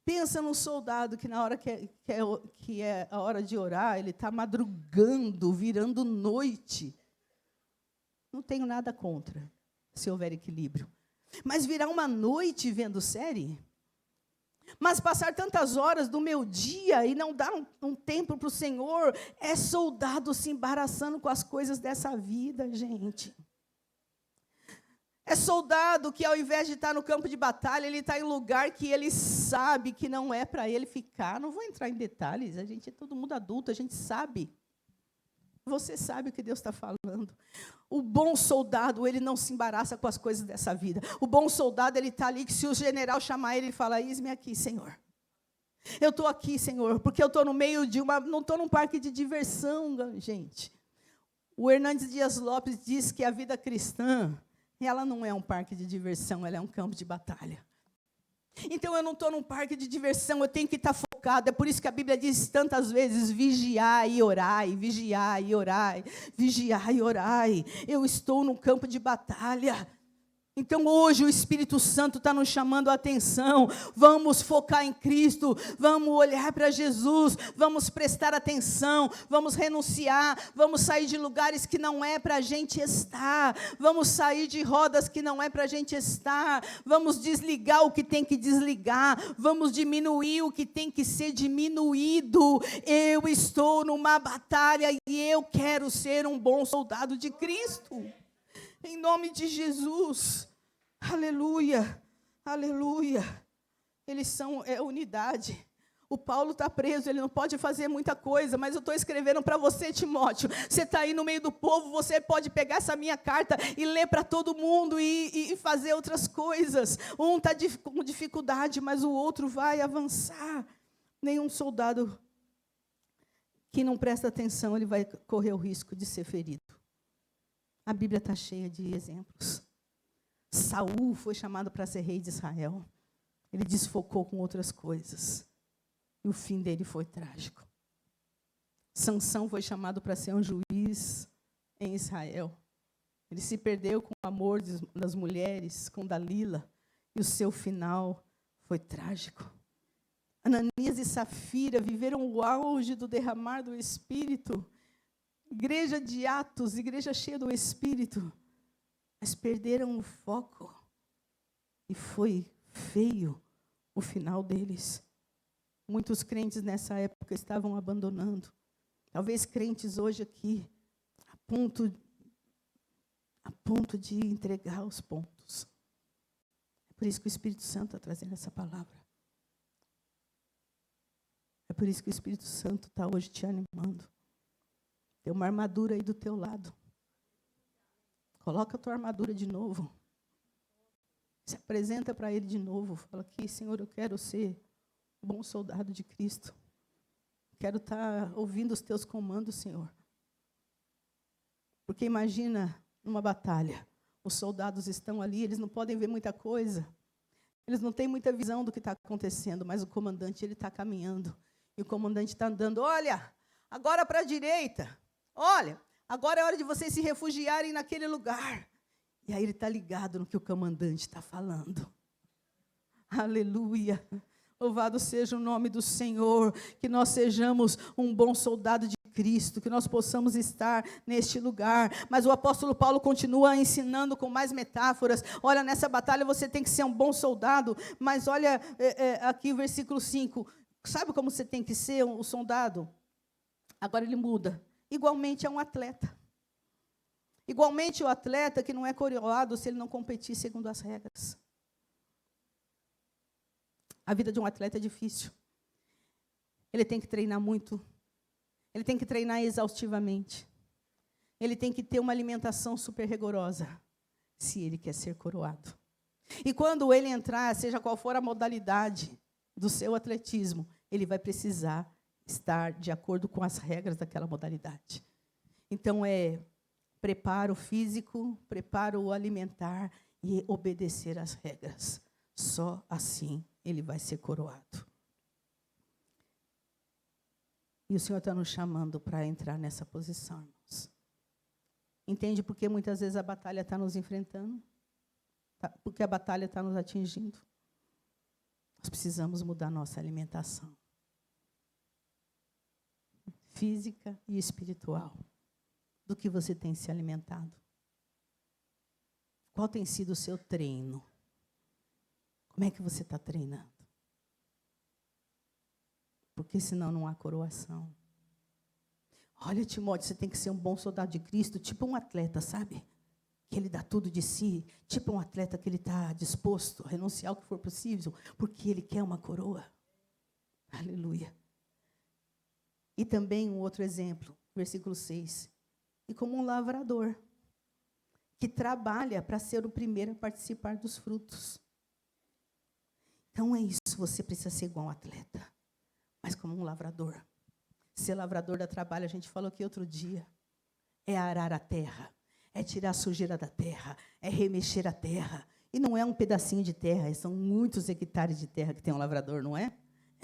Pensa num soldado que na hora que é a hora de orar, ele está madrugando, virando noite. Não tenho nada contra, se houver equilíbrio. Mas virar uma noite vendo série? Mas passar tantas horas do meu dia e não dar um tempo para o Senhor, é soldado se embaraçando com as coisas dessa vida, gente. É soldado que, ao invés de estar no campo de batalha, ele está em lugar que ele sabe que não é para ele ficar. Não vou entrar em detalhes, a gente é todo mundo adulto, a gente sabe. Você sabe o que Deus está falando. O bom soldado, ele não se embaraça com as coisas dessa vida. O bom soldado, ele está ali, que se o general chamar ele, ele fala: eis-me aqui, Senhor. Eu estou aqui, Senhor, porque eu estou no meio de não estou num parque de diversão, gente. O Hernandes Dias Lopes diz que a vida cristã, ela não é um parque de diversão, ela é um campo de batalha. Então eu não estou num parque de diversão, eu tenho que estar focado. É por isso que a Bíblia diz tantas vezes: vigiai e orai, vigiai e orai, vigiai e orai. Eu estou num campo de batalha. Então hoje o Espírito Santo está nos chamando a atenção. Vamos focar em Cristo, vamos olhar para Jesus, vamos prestar atenção, vamos renunciar, vamos sair de lugares que não é para a gente estar, vamos sair de rodas que não é para a gente estar, vamos desligar o que tem que desligar, vamos diminuir o que tem que ser diminuído. Eu estou numa batalha e eu quero ser um bom soldado de Cristo. Em nome de Jesus, aleluia, aleluia. Eles são unidade. O Paulo está preso, ele não pode fazer muita coisa, mas eu estou escrevendo para você, Timóteo. Você está aí no meio do povo, você pode pegar essa minha carta e ler para todo mundo e fazer outras coisas. Um está com dificuldade, mas o outro vai avançar. Nenhum soldado que não presta atenção, ele vai correr o risco de ser ferido. A Bíblia está cheia de exemplos. Saul foi chamado para ser rei de Israel. Ele desfocou com outras coisas. E o fim dele foi trágico. Sansão foi chamado para ser um juiz em Israel. Ele se perdeu com o amor das mulheres, com Dalila. E o seu final foi trágico. Ananias e Safira viveram o auge do derramar do Espírito. Igreja de Atos, igreja cheia do Espírito, mas perderam o foco e foi feio o final deles. Muitos crentes nessa época estavam abandonando. Talvez crentes hoje aqui, a ponto de entregar os pontos. É por isso que o Espírito Santo está trazendo essa palavra. É por isso que o Espírito Santo está hoje te animando. Tem uma armadura aí do teu lado. Coloca a tua armadura de novo. Se apresenta para Ele de novo. Fala aqui, Senhor, eu quero ser um bom soldado de Cristo. Quero estar ouvindo os teus comandos, Senhor. Porque imagina numa batalha. Os soldados estão ali, eles não podem ver muita coisa. Eles não têm muita visão do que está acontecendo, mas o comandante ele está caminhando. E o comandante está andando, olha, agora para a direita. Olha, agora é hora de vocês se refugiarem naquele lugar. E aí ele está ligado no que o comandante está falando. Aleluia. Louvado seja o nome do Senhor. Que nós sejamos um bom soldado de Cristo. Que nós possamos estar neste lugar. Mas o apóstolo Paulo continua ensinando com mais metáforas. Olha, nessa batalha você tem que ser um bom soldado. Mas olha aqui o versículo 5. Sabe como você tem que ser um soldado? Agora ele muda. Igualmente é um atleta. Igualmente o atleta que não é coroado se ele não competir segundo as regras. A vida de um atleta é difícil. Ele tem que treinar muito. Ele tem que treinar exaustivamente. Ele tem que ter uma alimentação super rigorosa, se ele quer ser coroado. E quando ele entrar, seja qual for a modalidade do seu atletismo, ele vai precisar estar de acordo com as regras daquela modalidade. Então, preparo físico, preparo alimentar e obedecer às regras. Só assim ele vai ser coroado. E o Senhor está nos chamando para entrar nessa posição, irmãos. Entende por que muitas vezes a batalha está nos enfrentando? Porque a batalha está nos atingindo. Nós precisamos mudar nossa alimentação. Física e espiritual. Do que você tem se alimentado? Qual tem sido o seu treino? Como é que você está treinando? Porque senão não há coroação. Olha, Timóteo, você tem que ser um bom soldado de Cristo, tipo um atleta, sabe? Que ele dá tudo de si, tipo um atleta que ele está disposto a renunciar o que for possível, porque ele quer uma coroa. Aleluia. E também um outro exemplo, versículo 6. E como um lavrador, que trabalha para ser o primeiro a participar dos frutos. Então é isso, você precisa ser igual um atleta, mas como um lavrador. Ser lavrador dá trabalho, a gente falou aqui outro dia. É arar a terra, é tirar a sujeira da terra, é remexer a terra. E não é um pedacinho de terra, são muitos hectares de terra que tem um lavrador, não é?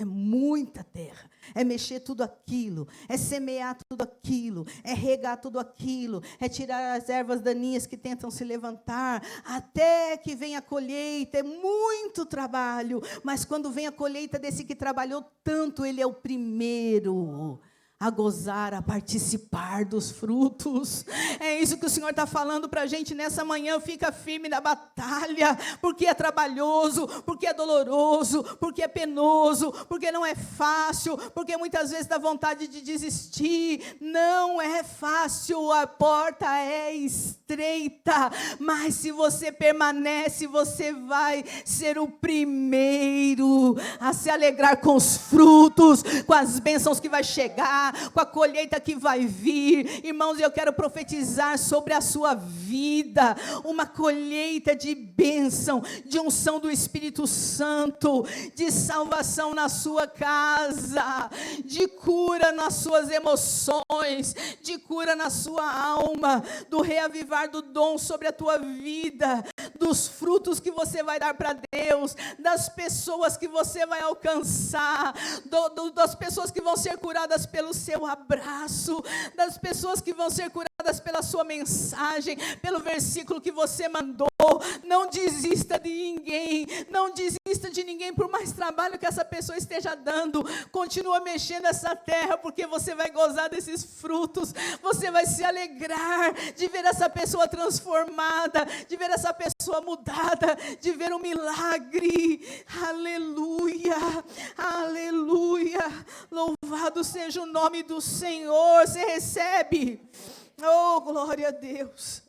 É muita terra, é mexer tudo aquilo, é semear tudo aquilo, é regar tudo aquilo, é tirar as ervas daninhas que tentam se levantar, até que venha a colheita, é muito trabalho, mas quando vem a colheita desse que trabalhou tanto, ele é o primeiro a gozar, a participar dos frutos. É isso que o Senhor está falando para a gente nessa manhã. Fica firme na batalha, porque é trabalhoso, porque é doloroso, porque é penoso, porque não é fácil, porque muitas vezes dá vontade de desistir. Não é fácil, a porta é estreita, mas se você permanece, você vai ser o primeiro a se alegrar com os frutos, com as bênçãos que vai chegar, com a colheita que vai vir. Irmãos, eu quero profetizar sobre a sua vida uma colheita de bênção, de unção do Espírito Santo, de salvação na sua casa, de cura nas suas emoções, de cura na sua alma, do reavivar do dom sobre a tua vida, dos frutos que você vai dar para Deus, das pessoas que você vai alcançar, das pessoas que vão ser curadas pelo seu abraço, das pessoas que vão ser curadas pela sua mensagem, pelo versículo que você mandou. Não desista de ninguém, não desista de ninguém, por mais trabalho que essa pessoa esteja dando. Continua mexendo essa terra, porque você vai gozar desses frutos, você vai se alegrar de ver essa pessoa transformada, de ver essa pessoa mudada, de ver um milagre. Aleluia, aleluia, louvado seja o nome do Senhor. Você recebe? Oh, glória a Deus,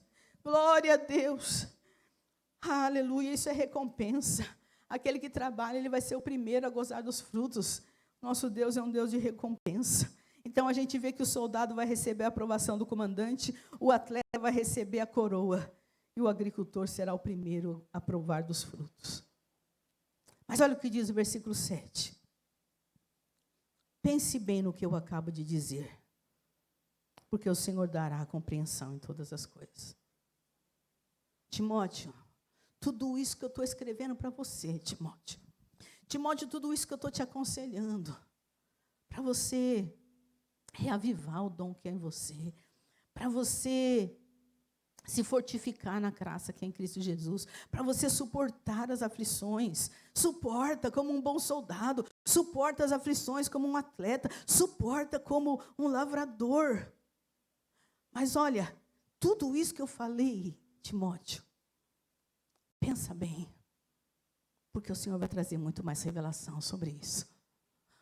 glória a Deus. Aleluia, isso é recompensa. Aquele que trabalha, ele vai ser o primeiro a gozar dos frutos. Nosso Deus é um Deus de recompensa. Então a gente vê que o soldado vai receber a aprovação do comandante, o atleta vai receber a coroa, e o agricultor será o primeiro a provar dos frutos. Mas olha o que diz o versículo 7. Pense bem no que eu acabo de dizer, porque o Senhor dará compreensão em todas as coisas. Timóteo, tudo isso que eu estou escrevendo para você, Timóteo, tudo isso que eu estou te aconselhando, para você reavivar o dom que é em você, para você se fortificar na graça que é em Cristo Jesus, para você suportar as aflições. Suporta como um bom soldado, suporta as aflições como um atleta, suporta como um lavrador. Mas olha, tudo isso que eu falei, Timóteo, pensa bem, porque o Senhor vai trazer muito mais revelação sobre isso,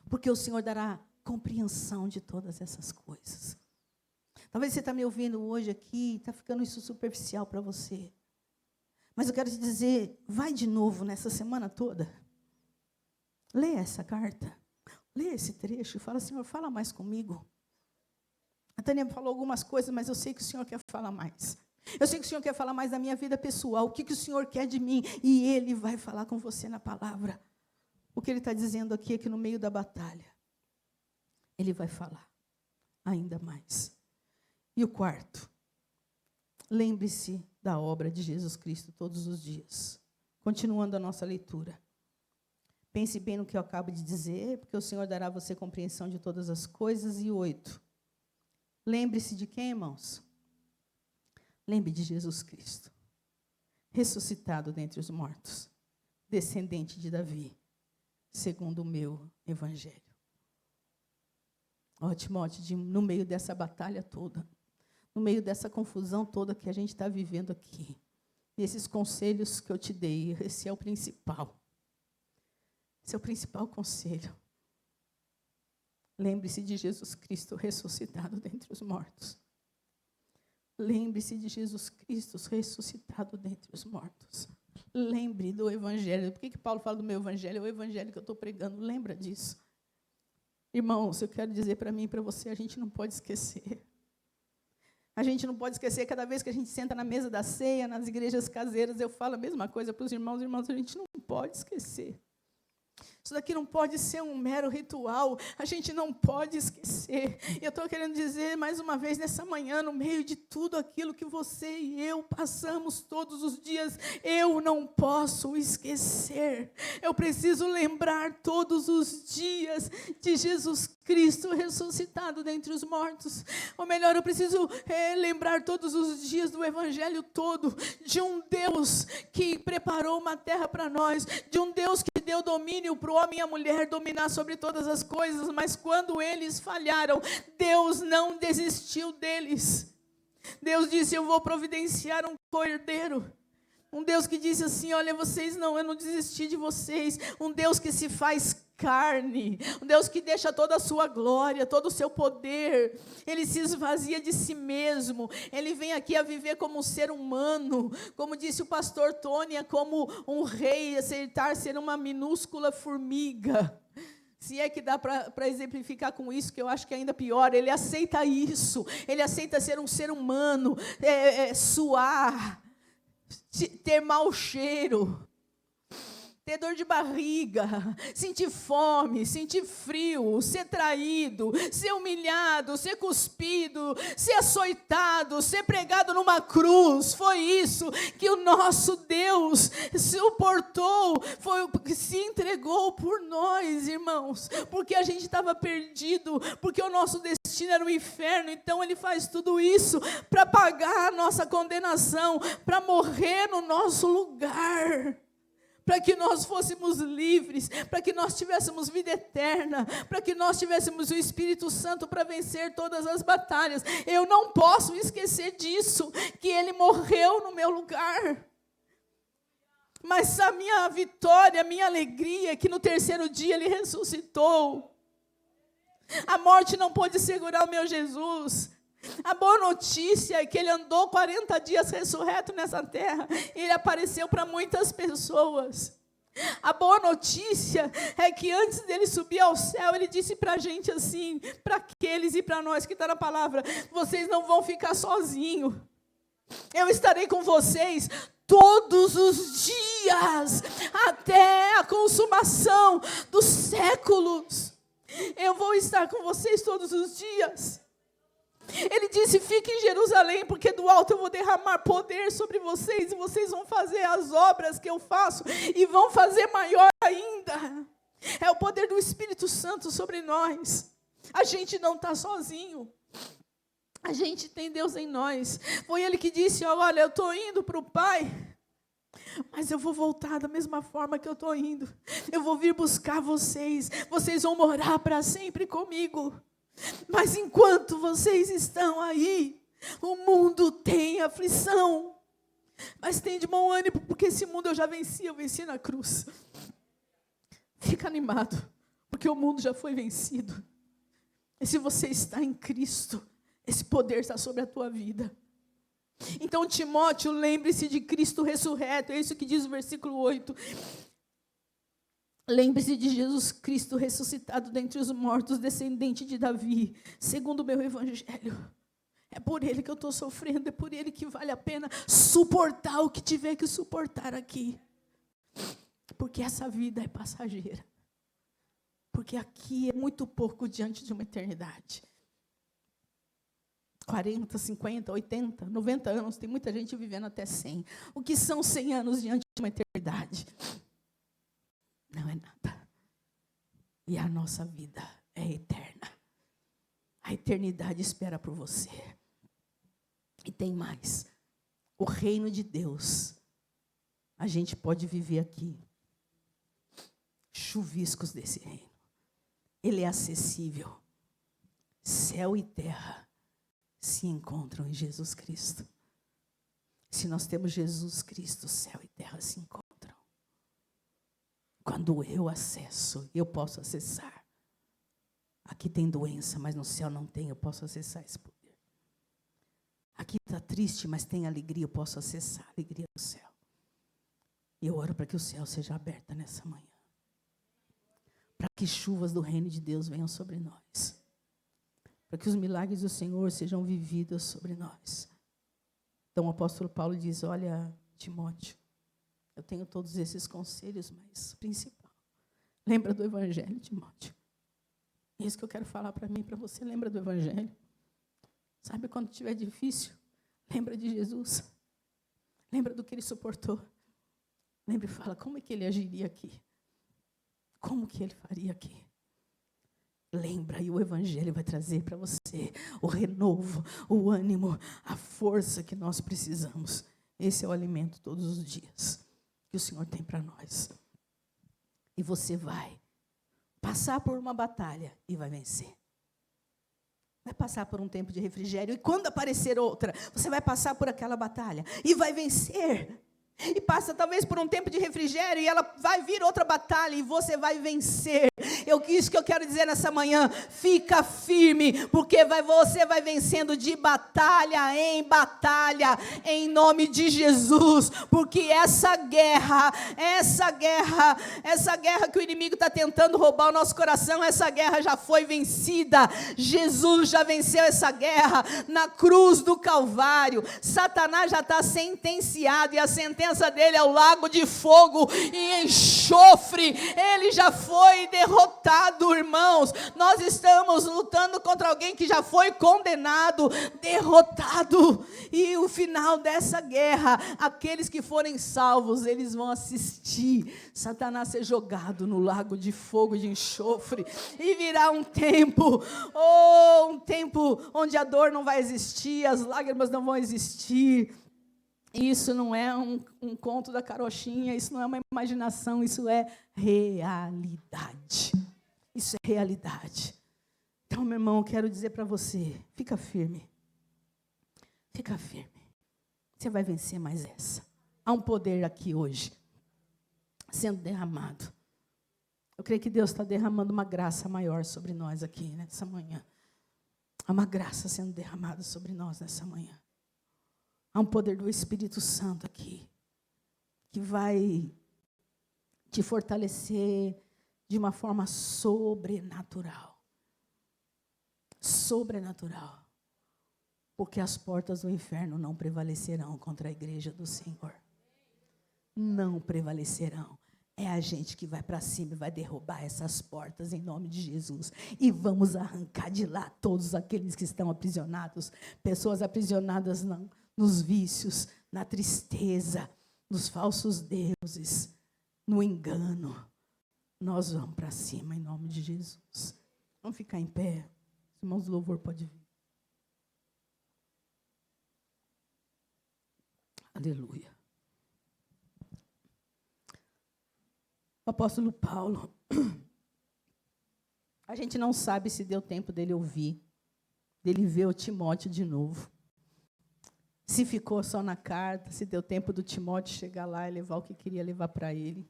porque o Senhor dará compreensão de todas essas coisas. Talvez você está me ouvindo hoje aqui, está ficando isso superficial para você. Mas eu quero te dizer, vai de novo nessa semana toda. Lê essa carta, lê esse trecho e fala, Senhor, fala mais comigo. A Tânia falou algumas coisas, mas eu sei que o Senhor quer falar mais. Eu sei que o Senhor quer falar mais da minha vida pessoal, o que o Senhor quer de mim, e Ele vai falar com você na palavra. O que Ele está dizendo aqui é que no meio da batalha, Ele vai falar ainda mais. E o quarto, lembre-se da obra de Jesus Cristo todos os dias. Continuando a nossa leitura. Pense bem no que eu acabo de dizer, porque o Senhor dará a você compreensão de todas as coisas. E 8, lembre-se de quem, irmãos? Lembre de Jesus Cristo, ressuscitado dentre os mortos, descendente de Davi, segundo o meu evangelho. Ó, Timóteo, no meio dessa batalha toda, no meio dessa confusão toda que a gente está vivendo aqui, esses conselhos que eu te dei, esse é o principal. Esse é o principal conselho. Lembre-se de Jesus Cristo ressuscitado dentre os mortos. Lembre-se de Jesus Cristo ressuscitado dentre os mortos. Lembre do Evangelho. Por que Paulo fala do meu Evangelho? É o Evangelho que eu estou pregando. Lembra disso. Irmãos, eu quero dizer para mim e para você, a gente não pode esquecer. A gente não pode esquecer, cada vez que a gente senta na mesa da ceia, nas igrejas caseiras, eu falo a mesma coisa para os irmãos. Irmãos, a gente não pode esquecer. Isso daqui não pode ser um mero ritual. A gente não pode esquecer. E eu estou querendo dizer mais uma vez nessa manhã, no meio de tudo aquilo que você e eu passamos todos os dias, eu não posso esquecer. Eu preciso lembrar todos os dias de Jesus Cristo ressuscitado dentre os mortos. Ou melhor, eu preciso lembrar todos os dias do Evangelho todo, de um Deus que preparou uma terra para nós, de um Deus que deu domínio para o homem e a mulher dominar sobre todas as coisas, mas quando eles falharam, Deus não desistiu deles. Deus disse: eu vou providenciar um cordeiro. Um Deus que disse assim: olha, eu não desisti de vocês. Um Deus que se faz carne, um Deus que deixa toda a sua glória, todo o seu poder, ele se esvazia de si mesmo, ele vem aqui a viver como um ser humano, como disse o pastor Tônia, como um rei, aceitar ser uma minúscula formiga. Se é que dá para exemplificar com isso, que eu acho que é ainda pior, ele aceita isso, ele aceita ser um ser humano, suar, ter mau cheiro, ter dor de barriga, sentir fome, sentir frio, ser traído, ser humilhado, ser cuspido, ser açoitado, ser pregado numa cruz. Foi isso que o nosso Deus suportou, se entregou por nós, irmãos, porque a gente estava perdido, porque o nosso destino era o inferno. Então ele faz tudo isso para pagar a nossa condenação, para morrer no nosso lugar, para que nós fôssemos livres, para que nós tivéssemos vida eterna, para que nós tivéssemos o Espírito Santo para vencer todas as batalhas. Eu não posso esquecer disso, que Ele morreu no meu lugar. Mas a minha vitória, a minha alegria é que no terceiro dia Ele ressuscitou. A morte não pôde segurar o meu Jesus. A boa notícia é que ele andou 40 dias ressurreto nessa terra. E ele apareceu para muitas pessoas. A boa notícia é que antes dele subir ao céu, ele disse para a gente assim, para aqueles e para nós que está na palavra: vocês não vão ficar sozinhos. Eu estarei com vocês todos os dias, até a consumação dos séculos. Eu vou estar com vocês todos os dias. Ele disse: fique em Jerusalém, porque do alto eu vou derramar poder sobre vocês, e vocês vão fazer as obras que eu faço, e vão fazer maior ainda. É o poder do Espírito Santo sobre nós. A gente não está sozinho. A gente tem Deus em nós. Foi Ele que disse: olha, eu estou indo para o Pai, mas eu vou voltar da mesma forma que eu estou indo. Eu vou vir buscar vocês. Vocês vão morar para sempre comigo. Mas enquanto vocês estão aí, o mundo tem aflição. Mas tem de bom ânimo, porque esse mundo eu já venci, eu venci na cruz. Fica animado, porque o mundo já foi vencido. E se você está em Cristo, esse poder está sobre a tua vida. Então, Timóteo, lembre-se de Cristo ressurreto. É isso que diz o versículo 8. Lembre-se de Jesus Cristo ressuscitado dentre os mortos, descendente de Davi, segundo o meu evangelho. É por ele que eu estou sofrendo, é por ele que vale a pena suportar o que tiver que suportar aqui. Porque essa vida é passageira. Porque aqui é muito pouco diante de uma eternidade. 40, 50, 80, 90 anos, tem muita gente vivendo até 100. O que são 100 anos diante de uma eternidade? Não é nada. E a nossa vida é eterna. A eternidade espera por você. E tem mais. O reino de Deus, a gente pode viver aqui. Chuviscos desse reino. Ele é acessível. Céu e terra se encontram em Jesus Cristo. Se nós temos Jesus Cristo, céu e terra se encontram. Quando eu acesso, eu posso acessar. Aqui tem doença, mas no céu não tem, eu posso acessar esse poder. Aqui está triste, mas tem alegria, eu posso acessar a alegria do céu. E eu oro para que o céu seja aberto nessa manhã. Para que chuvas do reino de Deus venham sobre nós. Para que os milagres do Senhor sejam vividos sobre nós. Então o apóstolo Paulo diz: olha, Timóteo, eu tenho todos esses conselhos, mas o principal, Lembra do Evangelho, Timóteo. É isso que eu quero falar para mim e para você. Lembra do Evangelho. Sabe quando estiver difícil? Lembra de Jesus. Lembra do que ele suportou. Lembra e fala, como é que ele agiria aqui? Como que ele faria aqui? Lembra, e o Evangelho vai trazer para você o renovo, o ânimo, a força que nós precisamos. Esse é o alimento todos os dias que o Senhor tem para nós. E você vai passar por uma batalha e vai vencer. Vai passar por um tempo de refrigério e quando aparecer outra, você vai passar por aquela batalha e vai vencer. E passa talvez por um tempo de refrigério e ela vai vir outra batalha e você vai vencer. Isso que eu quero dizer nessa manhã, fica firme, porque você vai vencendo de batalha, em nome de Jesus, porque essa guerra que o inimigo está tentando roubar o nosso coração, essa guerra já foi vencida. Jesus já venceu essa guerra na cruz do Calvário. Satanás já está sentenciado e a sentença dele é o lago de fogo e enxofre. Ele já foi derrotado, irmãos. Nós estamos lutando contra alguém que já foi condenado, derrotado. E o final dessa guerra, aqueles que forem salvos, eles vão assistir Satanás ser jogado no lago de fogo e de enxofre. E virá um tempo onde a dor não vai existir, as lágrimas não vão existir. Isso não é um conto da carochinha, isso não é uma imaginação, isso é realidade. Isso é realidade. Então, meu irmão, eu quero dizer para você, fica firme. Fica firme. Você vai vencer mais essa. Há um poder aqui hoje, sendo derramado. Eu creio que Deus está derramando uma graça maior sobre nós aqui, nessa manhã. Há uma graça sendo derramada sobre nós nessa manhã. Há um poder do Espírito Santo aqui, que vai te fortalecer de uma forma sobrenatural. Sobrenatural. Porque as portas do inferno não prevalecerão contra a igreja do Senhor. Não prevalecerão. É a gente que vai para cima e vai derrubar essas portas em nome de Jesus. E vamos arrancar de lá todos aqueles que estão aprisionados. Pessoas aprisionadas nos vícios, na tristeza, nos falsos deuses, no engano. Nós vamos para cima em nome de Jesus. Vamos ficar em pé. Os irmãos do louvor podem vir. Aleluia. O apóstolo Paulo, a gente não sabe se deu tempo dele ouvir, dele ver o Timóteo de novo. Se ficou só na carta, se deu tempo do Timóteo chegar lá e levar o que queria levar para ele.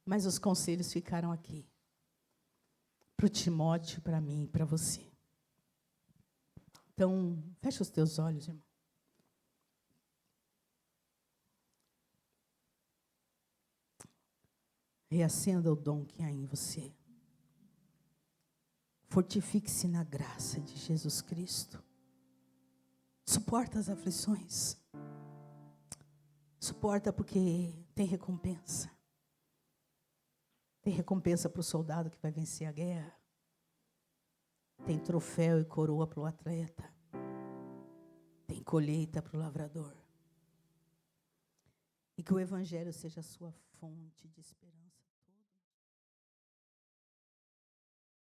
Mas os conselhos ficaram aqui. Para o Timóteo, para mim e para você. Então, fecha os teus olhos, irmão. Reacenda o dom que há em você. Fortifique-se na graça de Jesus Cristo. Suporta as aflições. Suporta porque tem recompensa. Tem recompensa para o soldado que vai vencer a guerra. Tem troféu e coroa para o atleta. Tem colheita para o lavrador. E que o Evangelho seja a sua fonte de esperança.